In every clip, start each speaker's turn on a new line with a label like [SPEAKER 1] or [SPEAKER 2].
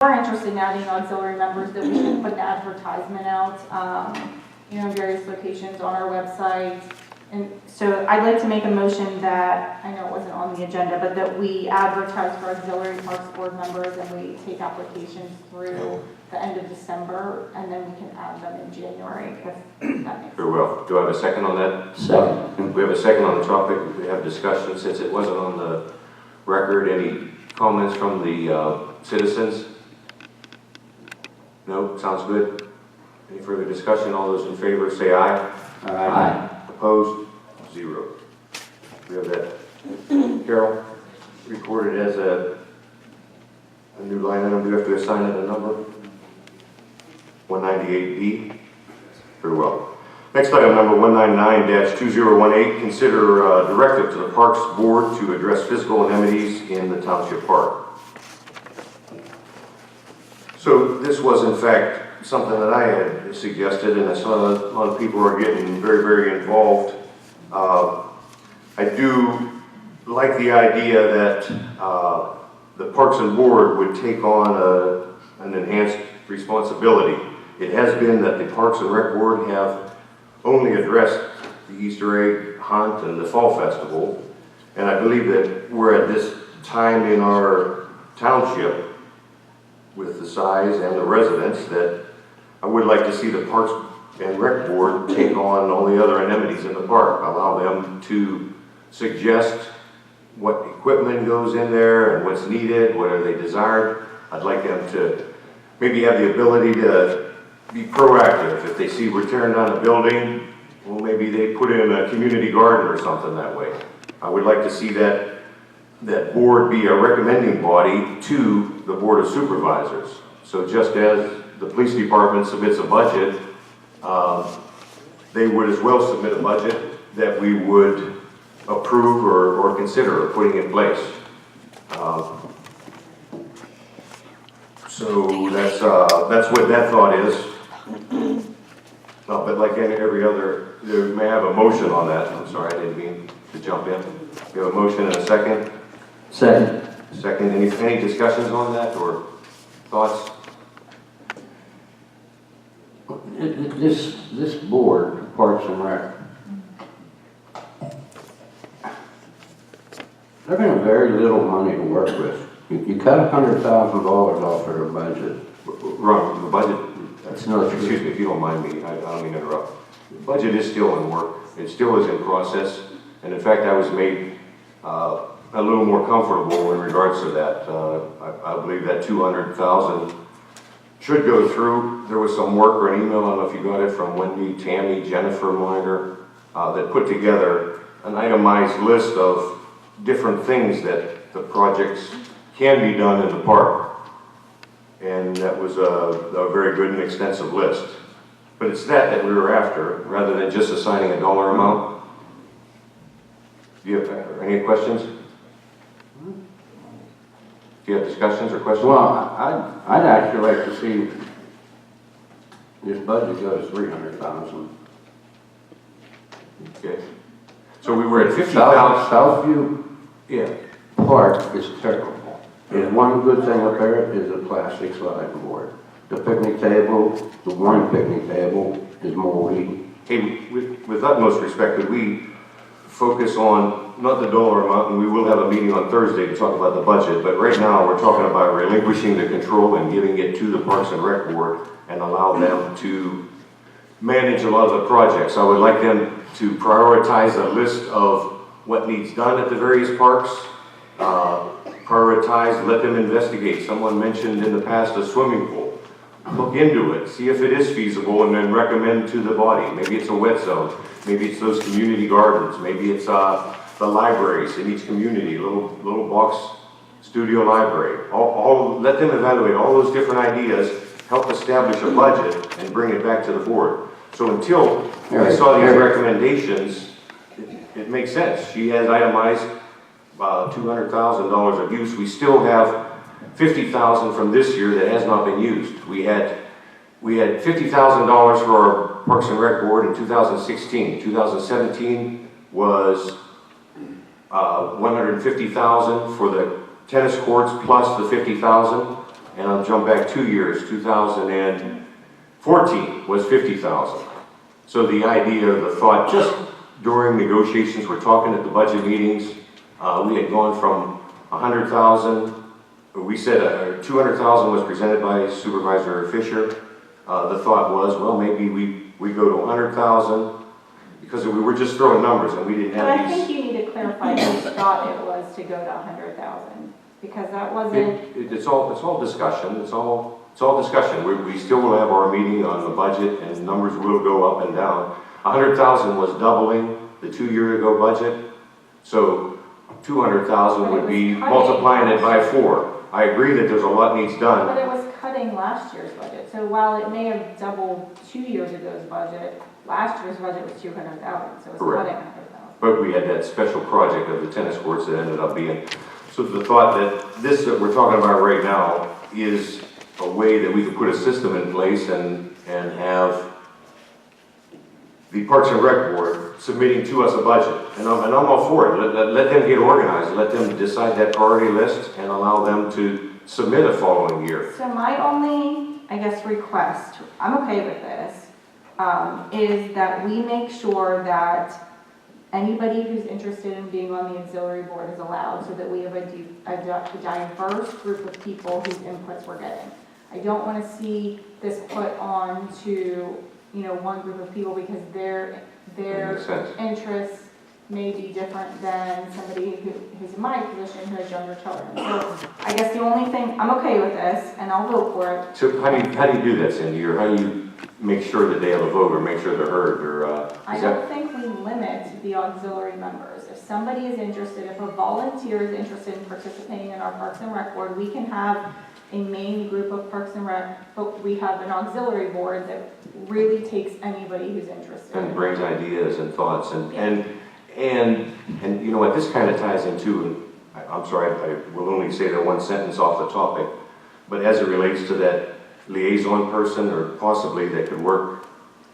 [SPEAKER 1] we're interested in adding auxiliary members, that we can put an advertisement out, in various locations on our website. And so I'd like to make a motion that, I know it wasn't on the agenda, but that we advertise for auxiliary parks board members and we take applications through the end of December, and then we can add them in January, if that makes
[SPEAKER 2] Very well. Do I have a second on that?
[SPEAKER 3] Second.
[SPEAKER 2] We have a second on the topic. We have discussion since it wasn't on the record. Any comments from the citizens? No? Sounds good. Any further discussion? All those in favor say aye.
[SPEAKER 3] Aye.
[SPEAKER 2] Opposed? 0. We have that. Carol, recorded as a new line item. Do you have to assign it a number? 198B. Very well. Next item, number 199-2018, consider directive to the Parks Board to address physical amenities in the Township Park. So this was in fact something that I had suggested, and I saw a lot of people are getting very, very involved. I do like the idea that the Parks and Board would take on an enhanced responsibility. It has been that the Parks and Rec Board have only addressed the Easter egg hunt and the Fall Festival, and I believe that we're at this time in our township with the size and the residents that I would like to see the Parks and Rec Board take on all the other amenities in the park, allow them to suggest what equipment goes in there and what's needed, what are they desired. I'd like them to maybe have the ability to be proactive. If they see we're tearing down a building, well, maybe they put in a community garden or something that way. I would like to see that board be a recommending body to the Board of Supervisors. So just as the police department submits a budget, they would as well submit a budget that we would approve or consider putting in place. So that's what that thought is. But like every other, there may have a motion on that. I'm sorry, I didn't mean to jump in. We have a motion and a second.
[SPEAKER 3] Second.
[SPEAKER 2] Second. Any discussions on that or thoughts?
[SPEAKER 3] This board, Parks and Rec, they're going to have very little money to work with. You cut $100,000 off their budget.
[SPEAKER 2] Wrong. The budget.
[SPEAKER 3] That's not true.
[SPEAKER 2] Excuse me if you don't mind me. I don't mean to interrupt. The budget is still in work. It still is in process. And in fact, I was made a little more comfortable in regards to that. I believe that $200,000 should go through. There was some work or an email, I don't know if you got it, from Wendy, Tammy, Jennifer Miner, that put together an itemized list of different things that the projects can be done in the park. And that was a very good and extensive list. But it's that we were after, rather than just assigning a dollar amount. Do you have any questions? Do you have discussions or questions?
[SPEAKER 3] Well, I'd actually like to see this budget go to $300,000.
[SPEAKER 2] Okay. So we were at 50,000.
[SPEAKER 3] Southview
[SPEAKER 2] Yeah.
[SPEAKER 3] Park is terrible. And one good thing up there is the plastic slide board. The picnic table, the one picnic table is moldy.
[SPEAKER 2] Hey, with utmost respect, could we focus on not the dollar amount, and we will have a meeting on Thursday to talk about the budget, but right now we're talking about relinquishing the control and giving it to the Parks and Rec Board and allow them to manage a lot of the projects. I would like them to prioritize a list of what needs done at the various parks, prioritize, let them investigate. Someone mentioned in the past a swimming pool. Look into it, see if it is feasible, and then recommend to the body. Maybe it's a wet zone, maybe it's those community gardens, maybe it's the libraries in each community, little box studio library. Let them evaluate all those different ideas, help establish a budget, and bring it back to the board. So until I saw these recommendations, it makes sense. She has itemized $200,000 of use. We still have $50,000 from this year that has not been used. We had $50,000 for our Parks and Rec Board in 2016. 2017 was $150,000 for the tennis courts plus the $50,000, and I'll jump back 2 years, 2014 was 50,000. So the idea, the thought, just during negotiations, we're talking at the budget meetings, we had gone from 100,000, we said 200,000 was presented by Supervisor Fisher. The thought was, well, maybe we go to 100,000, because we were just throwing numbers and we didn't
[SPEAKER 1] But I
[SPEAKER 2] have
[SPEAKER 1] think
[SPEAKER 2] these.
[SPEAKER 1] you need to clarify whose thought it was to go to 100,000, because that wasn't,
[SPEAKER 2] It's all discussion, it's all discussion. We still will have our meeting on the budget and numbers will go up and down. 100,000 was doubling the 2 year ago budget, so 200,000 would be multiplying it by 4. I agree that there's a lot needs done.
[SPEAKER 1] but it was cutting last year's budget. So while it may have doubled 2 years ago's budget, last year's budget was 200,000, so it was
[SPEAKER 2] Correct.
[SPEAKER 1] cutting 100,000.
[SPEAKER 2] But we had that special project of the tennis courts that ended up being. So the thought that this that we're talking about right now is a way that we could put a system in place and have the Parks and Rec Board submitting to us a budget. And I'm all for it. Let them get organized. Let them decide that priority list and allow them to submit a following year.
[SPEAKER 1] So my only, I guess, request, I'm okay with this, is that we make sure that anybody who's interested in being on the auxiliary board is allowed, so that we have a diverse group of people whose inputs we're getting. I don't want to see this put on to, one group of people, because their
[SPEAKER 2] Makes sense.
[SPEAKER 1] interests may be different than somebody who's in my position who has younger children. So I guess the only thing, I'm okay with this, and I'll vote for it.
[SPEAKER 2] So how do you do that, Cindy? Or how do you make sure that they have a vote or make sure they're heard? Or,
[SPEAKER 1] I
[SPEAKER 2] is
[SPEAKER 1] don't
[SPEAKER 2] that,
[SPEAKER 1] think we limit the auxiliary members. If somebody is interested, if a volunteer is interested in participating in our Parks and Rec board, we can have a main group of Parks and Rec, but we have an auxiliary board that really takes anybody who's interested.
[SPEAKER 2] and brings ideas and thoughts and you know what, this kind of ties into, and I'm sorry, I will only say that one sentence off the topic, but as it relates to that liaison person or possibly that could work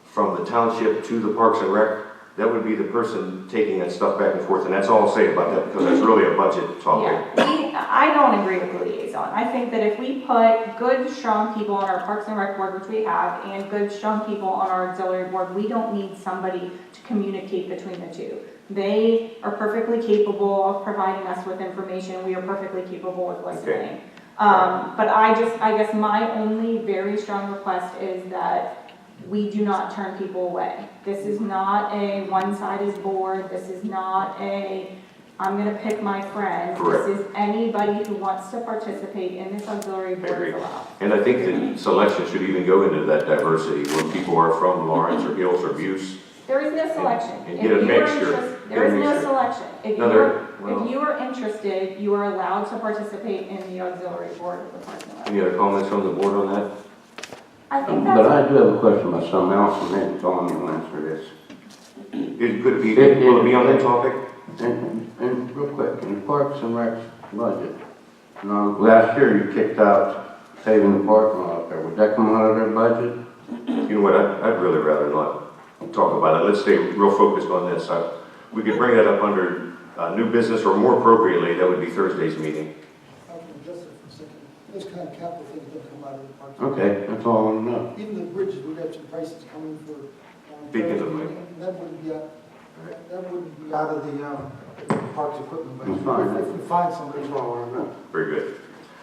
[SPEAKER 2] from the township to the Parks and Rec, that would be the person taking that stuff back and forth, and that's all I'll say about that, because that's really a budget topic.
[SPEAKER 1] Yeah, I don't agree with the liaison. I think that if we put good, strong people on our Parks and Rec board, which we have, and good, strong people on our auxiliary board, we don't need somebody to communicate between the two. They are perfectly capable of providing us with information. We are perfectly capable of listening. But I guess my only very strong request is that we do not turn people away. This is not a one-sided board. This is not I'm gonna pick my friends.
[SPEAKER 2] Correct.
[SPEAKER 1] This is anybody who wants to participate in this auxiliary board is allowed.
[SPEAKER 2] And I think the selection should even go into that diversity, where people are from Lawrence or Hills or Buse.
[SPEAKER 1] There is no selection.
[SPEAKER 2] And
[SPEAKER 1] If
[SPEAKER 2] get a
[SPEAKER 1] you are
[SPEAKER 2] mixture.
[SPEAKER 1] interest- There is no selection. If
[SPEAKER 2] No,
[SPEAKER 1] you are interested, you are allowed to participate in the auxiliary board of the Parks and Rec.
[SPEAKER 2] Any other comments from the board on that?
[SPEAKER 1] I think
[SPEAKER 3] But
[SPEAKER 1] that's,
[SPEAKER 3] I do have a question about something else, and then Tommy will answer this.
[SPEAKER 2] Could it be, will it be on that topic?
[SPEAKER 3] And real quick, in the Parks and Rec budget, last year you kicked out paving the parking lot up there. Would that come out of their budget?
[SPEAKER 2] You know what, I'd really rather not talk about it. Let's stay real focused on this. We could bring that up under new business, or more appropriately, that would be Thursday's meeting.
[SPEAKER 4] I can address it for a second. Those kind of capital things don't come out of the parks.
[SPEAKER 3] Okay, that's all I want to know.
[SPEAKER 4] Even the bridges, we got some prices coming for.
[SPEAKER 2] Speaking of money.
[SPEAKER 4] That wouldn't be out, that wouldn't be out of the parks equipment, but
[SPEAKER 3] That's fine.
[SPEAKER 4] if we find somebody.
[SPEAKER 3] That's all I want to know.
[SPEAKER 2] Very good.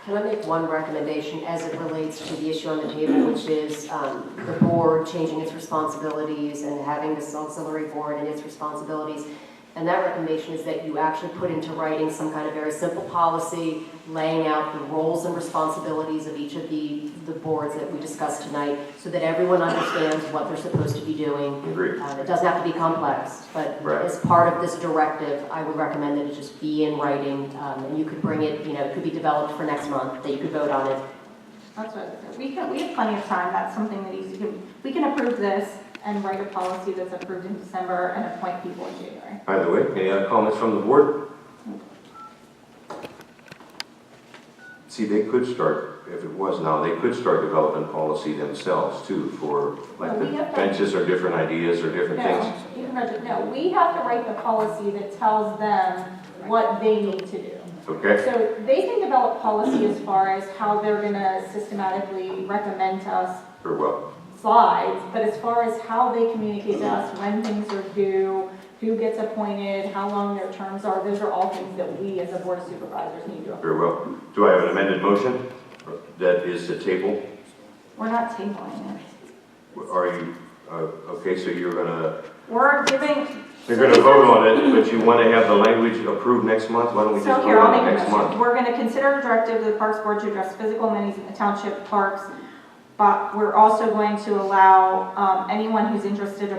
[SPEAKER 5] Can I make one recommendation as it relates to the issue on the table, which is the board changing its responsibilities and having this auxiliary board and its responsibilities? And that recommendation is that you actually put into writing some kind of very simple policy laying out the roles and responsibilities of each of the boards that we discussed tonight, so that everyone understands what they're supposed to be doing.
[SPEAKER 2] Agreed.
[SPEAKER 5] It doesn't have to be complex, but
[SPEAKER 2] Right.
[SPEAKER 5] as part of this directive, I would recommend that it just be in writing, and you could bring it, it could be developed for next month, that you could vote on it.
[SPEAKER 1] that's what I said. We have plenty of time. That's something that we can approve this and write a policy that's approved in December and appoint people in January.
[SPEAKER 2] By the way, any other comments from the board? See, they could start, if it was now, they could start developing policy themselves too, for like
[SPEAKER 1] No,
[SPEAKER 2] the
[SPEAKER 1] we have to-
[SPEAKER 2] benches or different ideas or different things.
[SPEAKER 1] No, we have to write the policy that tells them what they need to do.
[SPEAKER 2] Okay?
[SPEAKER 1] So they can develop policy as far as how they're gonna systematically recommend to us
[SPEAKER 2] Very well.
[SPEAKER 1] slides, but as far as how they communicate to us, when things are due, who gets appointed, how long their terms are, those are all things that we as a board of supervisors need to.
[SPEAKER 2] Very well. Do I have an amended motion that is to table?
[SPEAKER 1] We're not tabling it.
[SPEAKER 2] Are you, okay, so you're gonna
[SPEAKER 1] You're
[SPEAKER 2] vote on it, but you want to have the language approved next month? Why don't we just
[SPEAKER 1] So
[SPEAKER 2] vote
[SPEAKER 1] here, I'll
[SPEAKER 2] on
[SPEAKER 1] make
[SPEAKER 2] it
[SPEAKER 1] a
[SPEAKER 2] next
[SPEAKER 1] motion.
[SPEAKER 2] month?
[SPEAKER 1] We're gonna consider a directive of the Parks Board to address physical amenities in the township parks, but we're also going to allow anyone who's interested to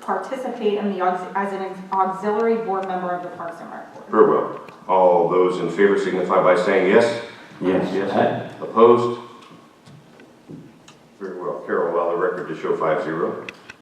[SPEAKER 1] participate in the, as an auxiliary board member of the Parks and Rec Board.
[SPEAKER 2] Very well. All those in favor signify by saying yes.
[SPEAKER 3] Yes.
[SPEAKER 2] Yes. Opposed? Very well. Carol, allow the record to show 5-0.